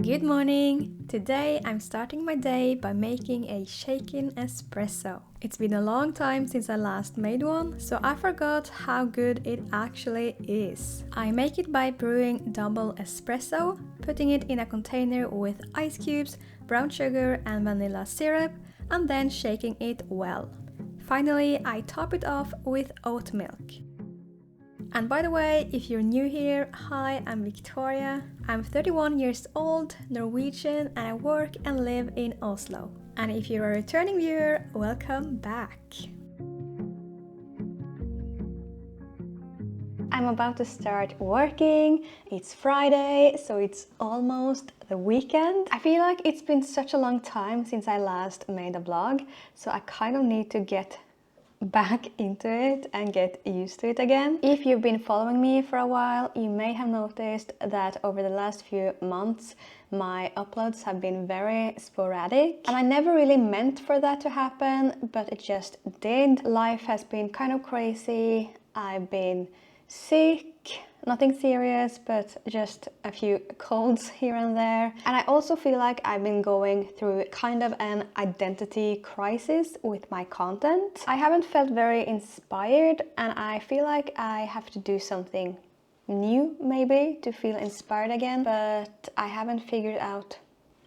Good morning! Today I'm starting my day by making a shaken espresso. It's been a long time since I last made one, so I forgot how good it actually is. I make it by brewing double espresso, putting it in a container with ice cubes, brown sugar and vanilla syrup, and then shaking it well. Finally, I top it off with oat milk. And by the way, if you're new here, hi, I'm Victoria. I'm 31 years old, Norwegian, and I work and live in Oslo. And if you're a returning viewer, welcome back. I'm about to start working. It's Friday, so it's almost the weekend. I feel like it's been such a long time since I last made a vlog, so I kind of need to get back into it and get used to it again. If you've been following me for a while, you may have noticed that over the last few months my uploads have been very sporadic, and I never really meant for that to happen, but it just did. Life has been kind of crazy. I've been sick, nothing serious, but just a few colds here and there. And I also feel like I've been going through kind of an identity crisis with my content. I haven't felt very inspired, and I feel like I have to do something new maybe to feel inspired again, but I haven't figured out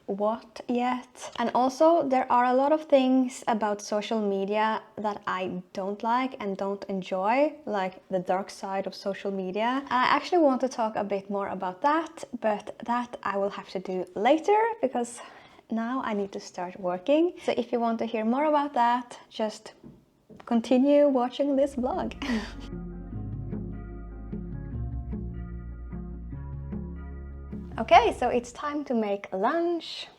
what yet. And also there are a lot of things about social media that I don't like and don't enjoy, like the dark side of social media. I actually want to talk a bit more about that, but that I will have to do later because now I need to start working. So if you want to hear more about that, just continue watching this vlog. Okay, so it's time to make lunch.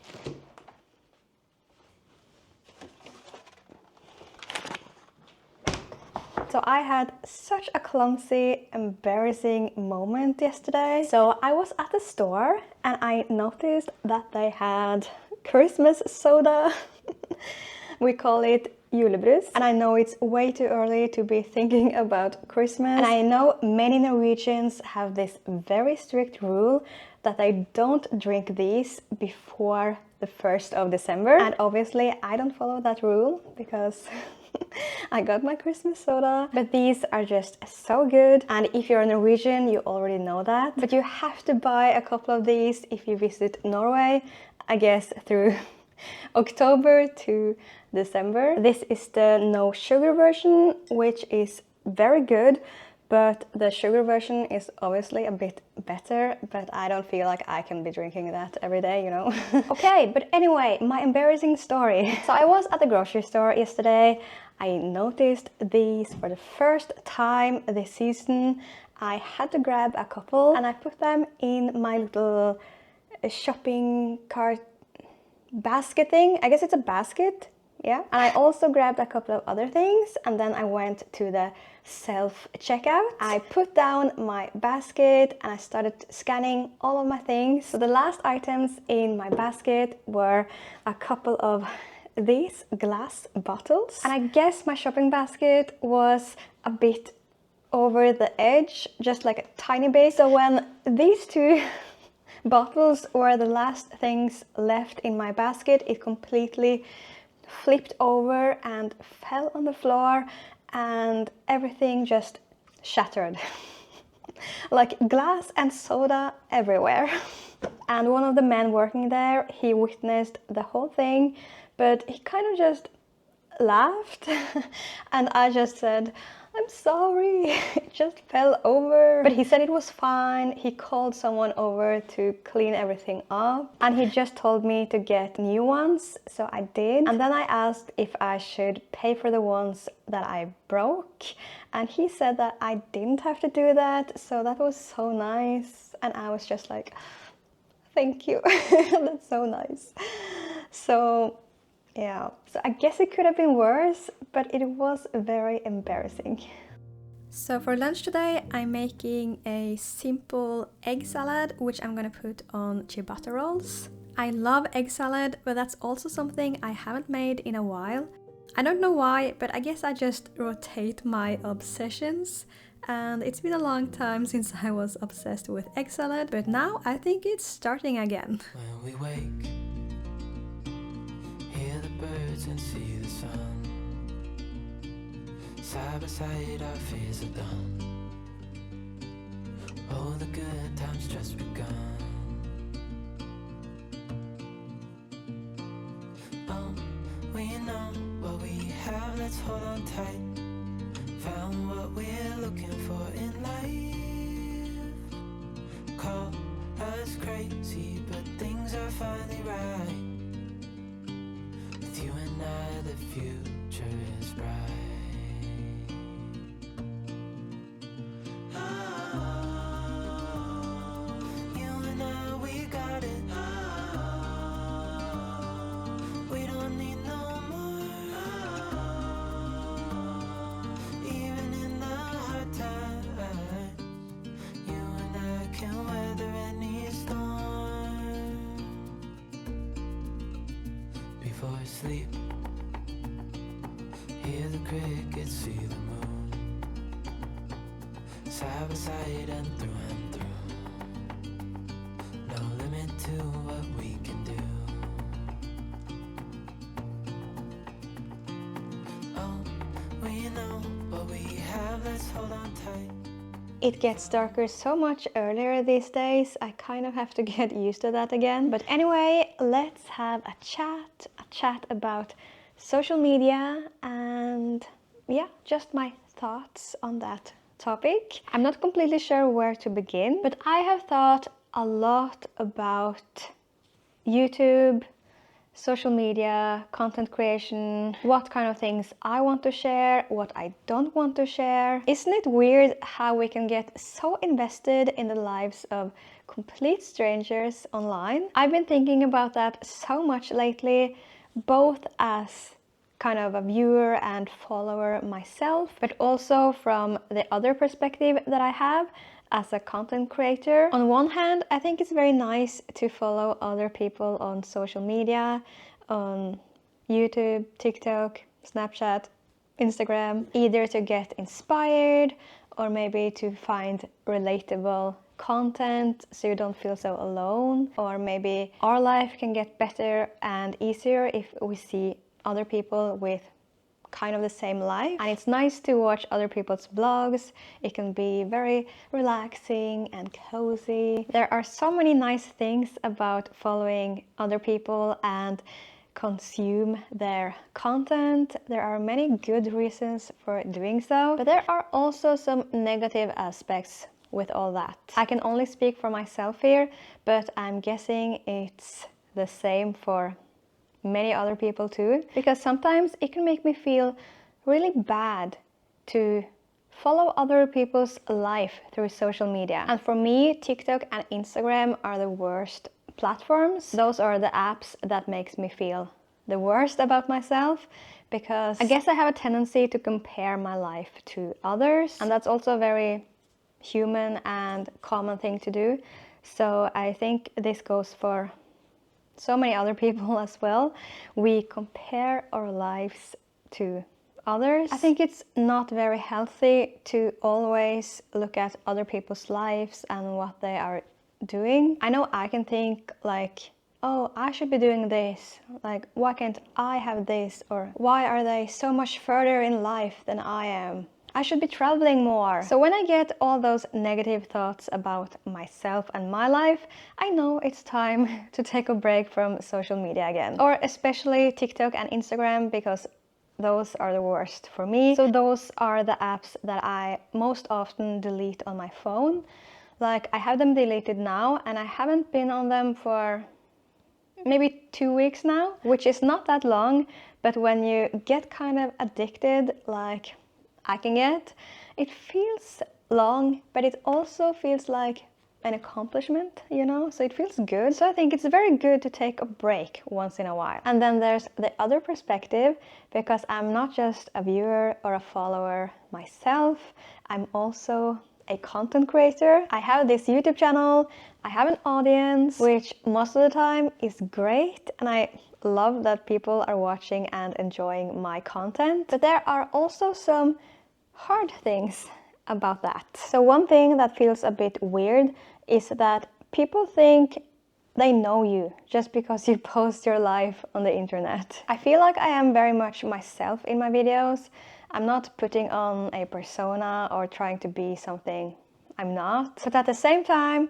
So I had such a clumsy, embarrassing moment yesterday. So I was at the store and I noticed that they had Christmas soda. We call it julebrus. And I know it's way too early to be thinking about Christmas. And I know many Norwegians have this very strict rule that they don't drink these before the 1st of December. And obviously I don't follow that rule because I got my Christmas soda. But these are just so good. And if you're a Norwegian, you already know that. But you have to buy a couple of these if you visit Norway, I guess through October to December. This is the no sugar version, which is very good. But the sugar version is obviously a bit better, but I don't feel like I can be drinking that every day, you know. Okay, but anyway, my embarrassing story. So I was at the grocery store yesterday. I noticed these for the first time this season. I had to grab a couple and I put them in my little shopping cart basket thing. I guess it's a basket. Yeah, and I also grabbed a couple of other things, and then I went to the self-checkout. I put down my basket and I started scanning all of my things. So the last items in my basket were a couple of these glass bottles. And I guess my shopping basket was a bit over the edge, just like a tiny bit. So when these two bottles were the last things left in my basket, it completely flipped over and fell on the floor and everything just shattered. Like glass and soda everywhere. And one of the men working there, he witnessed the whole thing, but he kind of just laughed and I just said, I'm sorry, it just fell over. But he said it was fine. He called someone over to clean everything up and he just told me to get new ones, so I did. And then I asked if I should pay for the ones that I broke, and he said that I didn't have to do that, so that was so nice. And I was just like, thank you. That's so nice. So yeah, so I guess it could have been worse, but it was very embarrassing. So for lunch today, I'm making a simple egg salad, which I'm gonna put on ciabatta rolls. I love egg salad, but that's also something I haven't made in a while. I don't know why, but I guess I just rotate my obsessions. And it's been a long time since I was obsessed with egg salad, but now I think it's starting again. When we wake, hear the birds and see the sun. Side by side our fears are done. Oh, the good times just begun. Oh, we know what we have, let's hold on tight. Found what we're looking for in life. Call us crazy, but things are finally right. With you and I, the future is bright. You and I, we got it. We don't need no more. Even in the hard times, you and I can weather any storm. Before I sleep, hear the crickets, see the moon. Side by side and through. No limit to what we can do. Oh, we know what we have, let's hold on tight. It gets darker so much earlier these days, I kind of have to get used to that again. But anyway, let's have a chat about social media and yeah, just my thoughts on that topic. I'm not completely sure where to begin, but I have thought a lot about YouTube, social media, content creation, what kind of things I want to share, what I don't want to share. Isn't it weird how we can get so invested in the lives of complete strangers online? I've been thinking about that so much lately, both as kind of a viewer and follower myself, but also from the other perspective that I have as a content creator. On one hand, I think it's very nice to follow other people on social media, on YouTube, TikTok, Snapchat, Instagram, either to get inspired or maybe to find relatable content so you don't feel so alone, or maybe our life can get better and easier if we see other people with kind of the same life. And it's nice to watch other people's vlogs. It can be very relaxing and cozy. There are so many nice things about following other people and consume their content. There are many good reasons for doing so, but there are also some negative aspects with all that. I can only speak for myself here, but I'm guessing it's the same for many other people too, because sometimes it can make me feel really bad to follow other people's life through social media. And for me, TikTok and Instagram are the worst platforms. Those are the apps that makes me feel the worst about myself, because I guess I have a tendency to compare my life to others, and that's also a very human and common thing to do. So I think this goes for so many other people as well. We compare our lives to others. I think it's not very healthy to always look at other people's lives and what they are doing. I know I can think like, oh, I should be doing this, like why can't I have this, or why are they so much further in life than I am? I should be traveling more. So when I get all those negative thoughts about myself and my life, I know it's time to take a break from social media again. Or especially TikTok and Instagram, because those are the worst for me. So those are the apps that I most often delete on my phone. Like I have them deleted now and I haven't been on them for maybe 2 weeks now, which is not that long, but when you get kind of addicted, like I can get, it feels long, but it also feels like an accomplishment, you know, so it feels good. So I think it's very good to take a break once in a while. And then there's the other perspective, because I'm not just a viewer or a follower myself, I'm also a content creator. I have this YouTube channel, I have an audience, which most of the time is great, and I love that people are watching and enjoying my content. But there are also some hard things about that. So one thing that feels a bit weird is that people think they know you just because you post your life on the internet. I feel like I am very much myself in my videos. I'm not putting on a persona or trying to be something I'm not. But at the same time,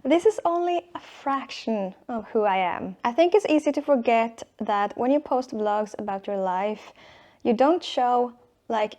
this is only a fraction of who I am. I think it's easy to forget that when you post vlogs about your life, you don't show like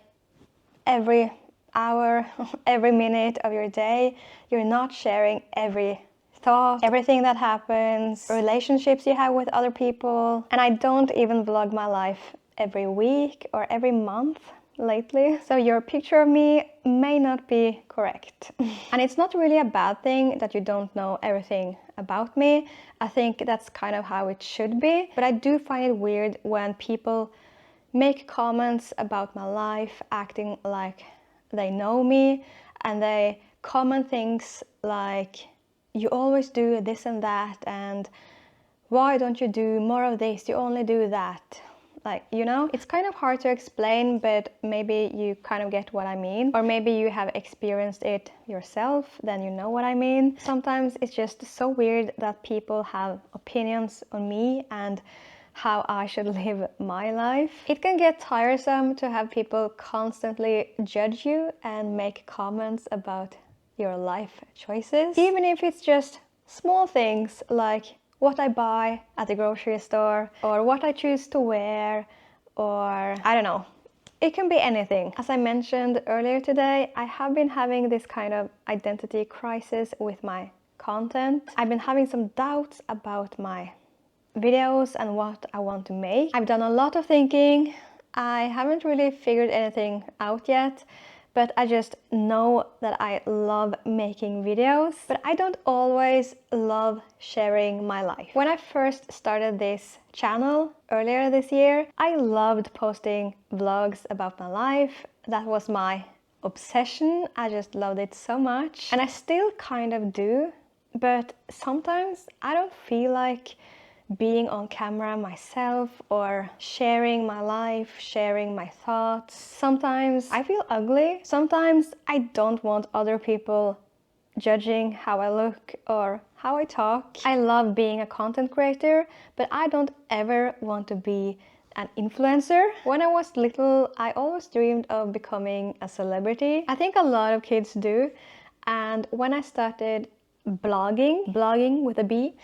every hour, every minute of your day. You're not sharing every thought, everything that happens, relationships you have with other people. And I don't even vlog my life every week or every month lately. So your picture of me may not be correct. And it's not really a bad thing that you don't know everything about me. I think that's kind of how it should be. But I do find it weird when people make comments about my life acting like they know me, and they comment things like, you always do this and that, and why don't you do more of this, you only do that. Like, you know, it's kind of hard to explain, but maybe you kind of get what I mean. Or maybe you have experienced it yourself, then you know what I mean. Sometimes it's just so weird that people have opinions on me and how I should live my life. It can get tiresome to have people constantly judge you and make comments about your life choices. Even if it's just small things like what I buy at the grocery store, or what I choose to wear, or I don't know. It can be anything. As I mentioned earlier today, I have been having this kind of identity crisis with my content. I've been having some doubts about my videos and what I want to make. I've done a lot of thinking. I haven't really figured anything out yet, but I just know that I love making videos, but I don't always love sharing my life. When I first started this channel earlier this year, I loved posting vlogs about my life. That was my obsession. I just loved it so much, and I still kind of do, but sometimes I don't feel like being on camera myself or sharing my life, sharing my thoughts. Sometimes I feel ugly. Sometimes I don't want other people judging how I look or how I talk. I love being a content creator, but I don't ever want to be an influencer. When I was little, I always dreamed of becoming a celebrity. I think a lot of kids do. And when I started blogging with a B,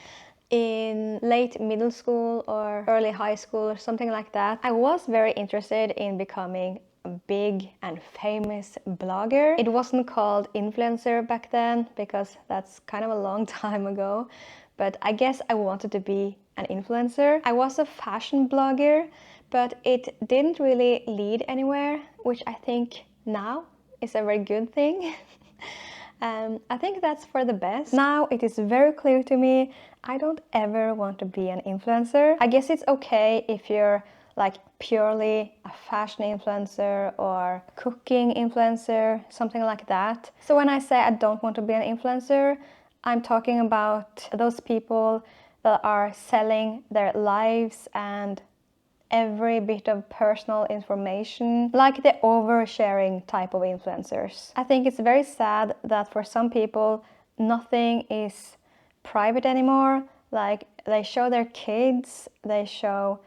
in late middle school or early high school or something like that, I was very interested in becoming a big and famous blogger. It wasn't called influencer back then because that's kind of a long time ago, but I guess I wanted to be an influencer. I was a fashion blogger, but it didn't really lead anywhere, which I think now is a very good thing. I think that's for the best. Now it is very clear to me, I don't ever want to be an influencer. I guess it's okay if you're like purely a fashion influencer or cooking influencer, something like that. So when I say I don't want to be an influencer, I'm talking about those people that are selling their lives and every bit of personal information, like the oversharing type of influencers. I think it's very sad that for some people nothing is private anymore. Like, they show their kids, they show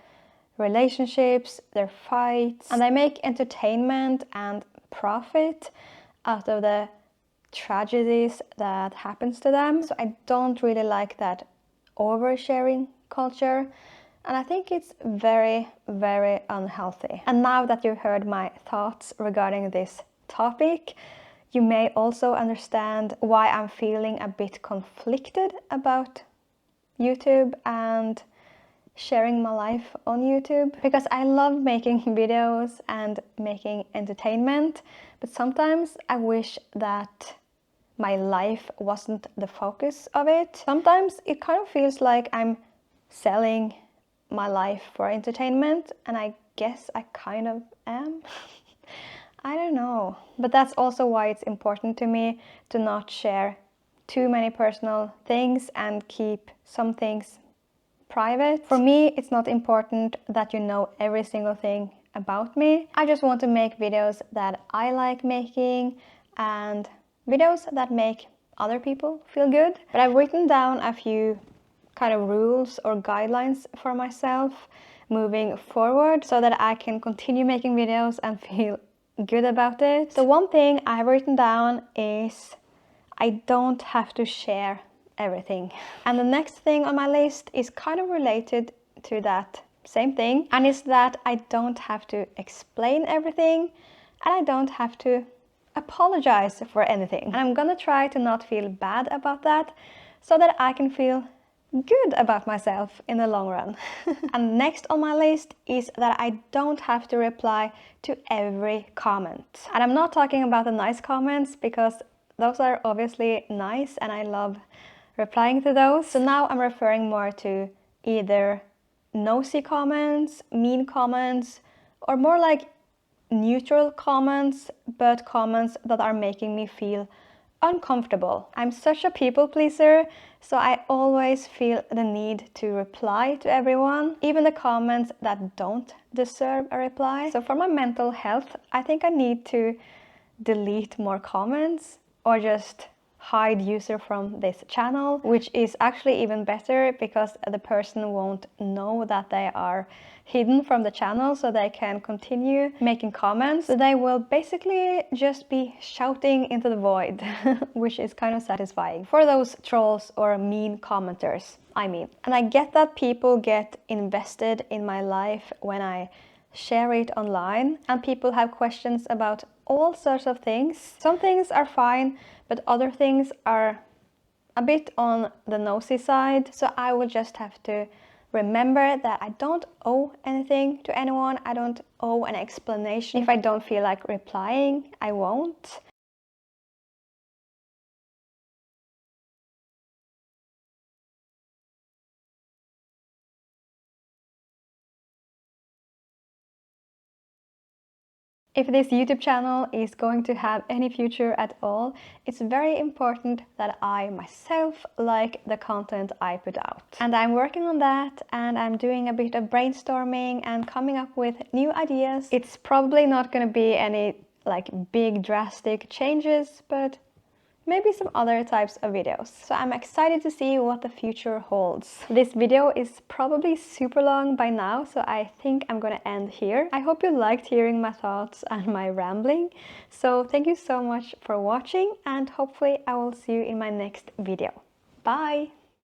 relationships, their fights, and they make entertainment and profit out of the tragedies that happens to them. So I don't really like that oversharing culture. And I think it's very, very unhealthy. And now that you've heard my thoughts regarding this topic, you may also understand why I'm feeling a bit conflicted about YouTube and sharing my life on YouTube. Because I love making videos and making entertainment, but sometimes I wish that my life wasn't the focus of it. Sometimes it kind of feels like I'm selling my life for entertainment, and I guess I kind of am. I don't know. But that's also why it's important to me to not share too many personal things and keep some things private. For me, it's not important that you know every single thing about me. I just want to make videos that I like making. and videos that make other people feel good. But I've written down a few kind of rules or guidelines for myself moving forward so that I can continue making videos and feel good about it. So one thing I've written down is I don't have to share everything. And the next thing on my list is kind of related to that same thing, and it's that I don't have to explain everything and I don't have to apologize for anything. And I'm gonna try to not feel bad about that so that I can feel good about myself in the long run. And next on my list is that I don't have to reply to every comment. And I'm not talking about the nice comments, because those are obviously nice and I love replying to those. So now I'm referring more to either nosy comments, mean comments, or more like neutral comments, but comments that are making me feel uncomfortable. I'm such a people pleaser, so I always feel the need to reply to everyone, even the comments that don't deserve a reply. So for my mental health, I think I need to delete more comments or just hide user from this channel, which is actually even better because the person won't know that they are hidden from the channel, so they can continue making comments. So they will basically just be shouting into the void, which is kind of satisfying for those trolls or mean commenters, I mean. And I get that people get invested in my life when I share it online, and people have questions about all sorts of things. Some things are fine, but other things are a bit on the nosy side. So I will just have to remember that I don't owe anything to anyone. I don't owe an explanation. If I don't feel like replying, I won't. If this YouTube channel is going to have any future at all, it's very important that I myself like the content I put out. And I'm working on that, and I'm doing a bit of brainstorming and coming up with new ideas. It's probably not going to be any like big drastic changes, but maybe some other types of videos. So I'm excited to see what the future holds. This video is probably super long by now, so I think I'm gonna end here. I hope you liked hearing my thoughts and my rambling. So thank you so much for watching, and hopefully I will see you in my next video. Bye!